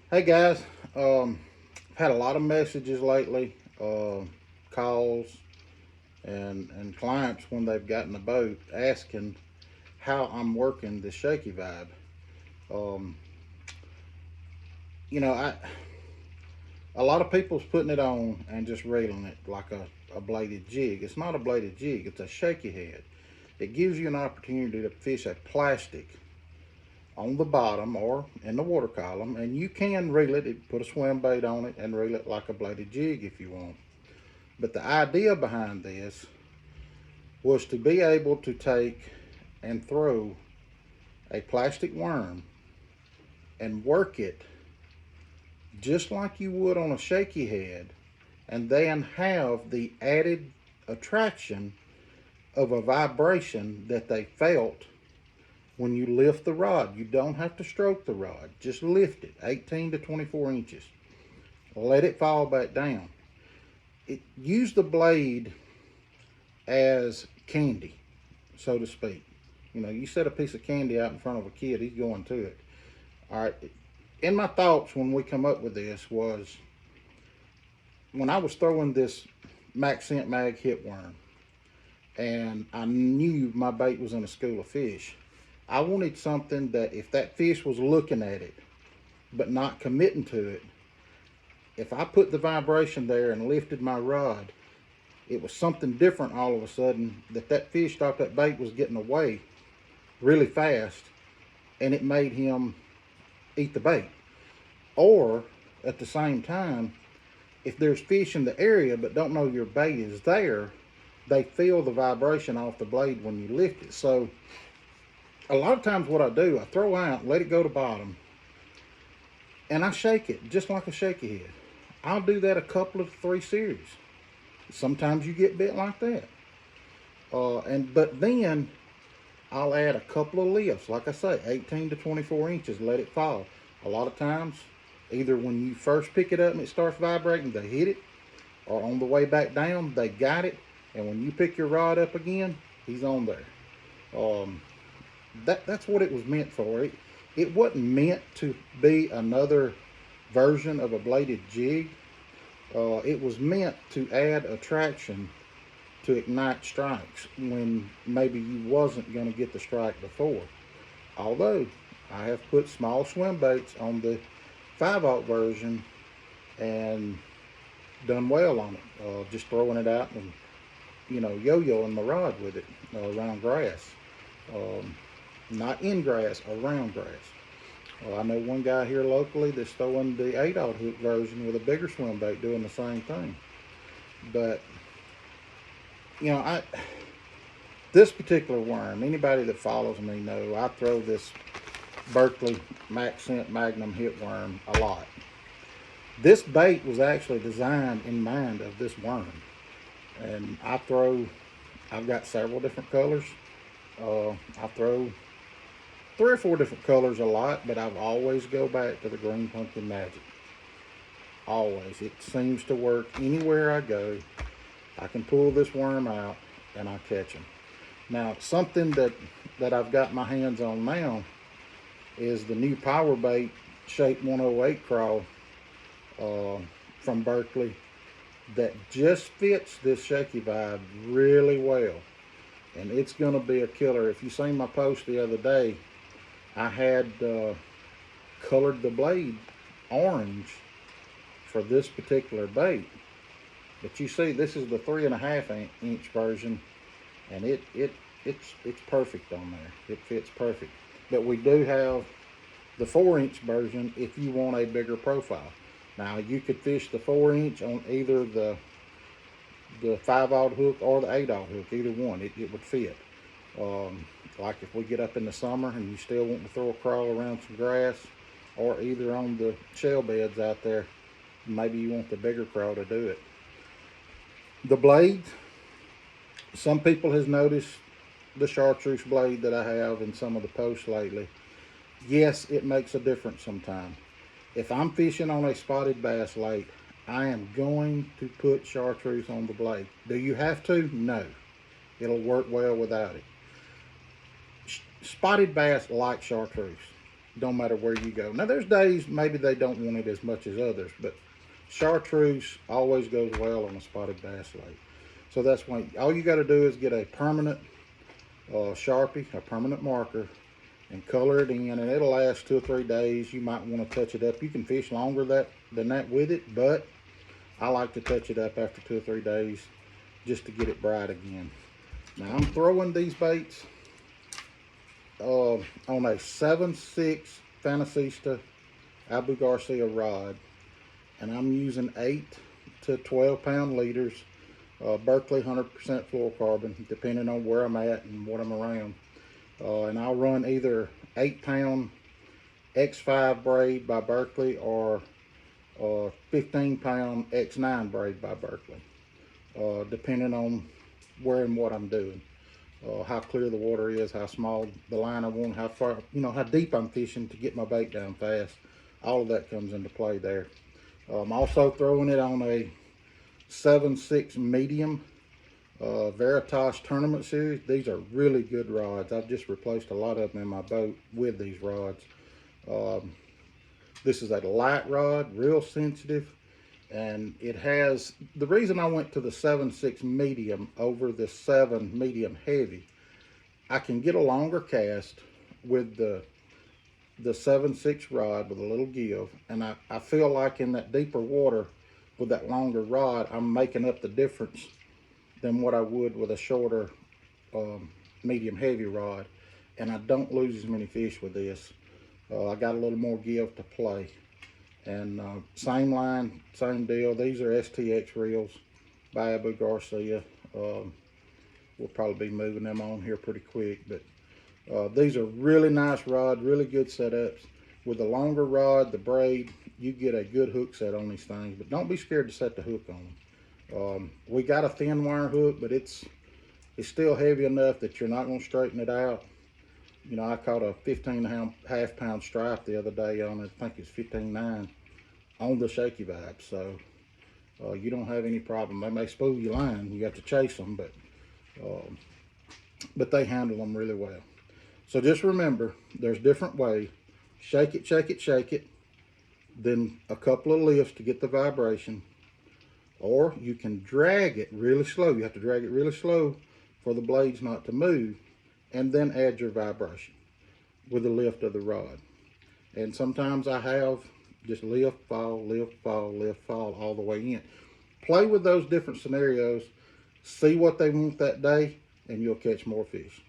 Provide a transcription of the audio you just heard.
Hey guys, I've had a lot of messages lately, calls, and clients when they've gotten a boat asking how I'm working the shaky vibe. Um, I a lot of people's putting it on and just reeling it like a bladed jig. It's not a bladed jig; it's a shaky head. It gives you an opportunity to fish a plastic on the bottom or in the water column, and you can reel it. Put a swim bait on it and reel it like a bladed jig if you want. But the idea behind this was to be able to take and throw a plastic worm and work it just like you would on a shaky head, and then have the added attraction of a vibration that they felt when you lift the rod. You don't have to stroke the rod, just lift it 18 to 24 inches. Let it fall back down. Use the blade as candy, so to speak. You set a piece of candy out in front of a kid, he's going to it. All right. In my thoughts when we come up with this was when I was throwing this Max Scent Mag hit worm, and I knew my bait was in a school of fish. I wanted something that if that fish was looking at it but not committing to it, if I put the vibration there and lifted my rod, it was something different all of a sudden, that fish thought that bait was getting away really fast, and it made him eat the bait. Or at the same time, if there's fish in the area but don't know your bait is there, they feel the vibration off the blade when you lift it. So a lot of times what I do, I throw out, let it go to bottom, and I shake it just like a shaky head. I'll do that a couple of three series. Sometimes you get bit like that. But then I'll add a couple of lifts, like I say, 18 to 24 inches, let it fall. A lot of times, either when you first pick it up and it starts vibrating, they hit it, or on the way back down, they got it, and when you pick your rod up again, he's on there. Um, that's what it was meant for. It wasn't meant to be another version of a bladed jig. It was meant to add attraction to ignite strikes when maybe you wasn't going to get the strike before. Although I have put small swim baits on the 5/0 version and done well on it. Just throwing it out and yo-yoing my rod with it around grass. Um, Not in grass, around grass. I know one guy here locally that's throwing the 8/0 hook version with a bigger swim bait doing the same thing. But I this particular worm, anybody that follows me know I throw this Berkeley Max Scent Magnum hit worm a lot. This bait was actually designed in mind of this worm, and I've got several different colors. I throw three or four different colors a lot, but I've always go back to the green pumpkin magic. Always, it seems to work anywhere I go. I can pull this worm out and I catch him. Now, something that I've got my hands on now is the new Power Bait Shape 108 crawl uh, from Berkeley that just fits this shaky vibe really well. And it's going to be a killer. If you seen my post the other day, I had colored the blade orange for this particular bait. But you see, this is the 3.5 inch version, and it's perfect on there. It fits perfect. But we do have the 4 inch version if you want a bigger profile. Now you could fish the 4 inch on either the 5/0 hook or the 8/0 hook, either one. It would fit. Like if we get up in the summer and you still want to throw a crawl around some grass, or either on the shell beds out there, maybe you want the bigger crawl to do it. The blades, some people has noticed the chartreuse blade that I have in some of the posts lately. Yes, it makes a difference sometimes. If I'm fishing on a spotted bass lake, I am going to put chartreuse on the blade. Do you have to? No. It'll work well without it. Spotted bass like chartreuse. Don't matter where you go. Now there's days maybe they don't want it as much as others, but chartreuse always goes well on a spotted bass lake. So that's why all you got to do is get a permanent Sharpie, a permanent marker, and color it in, and it'll last 2 or 3 days. You might want to touch it up. You can fish longer than that with it, but I like to touch it up after 2 or 3 days just to get it bright again. Now I'm throwing these baits on a 7/6 Fantasista Abu Garcia rod, and I'm using 8 to 12 pound leaders, Berkeley 100% fluorocarbon, depending on where I'm at and what I'm around. And I'll run either 8 pound X5 braid by Berkeley or 15 pound X9 braid by Berkeley, depending on where and what I'm doing. How clear the water is, how small the line I want, how far, how deep I'm fishing to get my bait down fast. All of that comes into play there. I'm also throwing it on a 7/6 medium Veritas Tournament Series. These are really good rods. I've just replaced a lot of them in my boat with these rods. This is a light rod, real sensitive, and it has, the reason I went to the 7/6 medium over the 7 medium heavy, I can get a longer cast with the 7/6 rod with a little give, and I feel like in that deeper water with that longer rod, I'm making up the difference than what I would with a shorter medium heavy rod, and I don't lose as many fish with this. I got a little more give to play, and same line, same deal. These are STX reels by Abu Garcia. We'll probably be moving them on here pretty quick, but these are really nice rods, really good setups. With the longer rod, the braid, you get a good hook set on these things, but don't be scared to set the hook on them. We got a thin wire hook, but it's still heavy enough that you're not going to straighten it out. I caught a 15.5 pound stripe the other day on it. I think it's 15.9 on the Shakey vibe. So you don't have any problem. They may spool your line. You have to chase them, but they handle them really well. So just remember, there's different ways. Shake it, shake it, shake it. Then a couple of lifts to get the vibration. Or you can drag it really slow. You have to drag it really slow for the blades not to move, and then add your vibration with the lift of the rod. And sometimes I have just lift, fall, lift, fall, lift, fall all the way in. Play with those different scenarios, see what they want that day, and you'll catch more fish.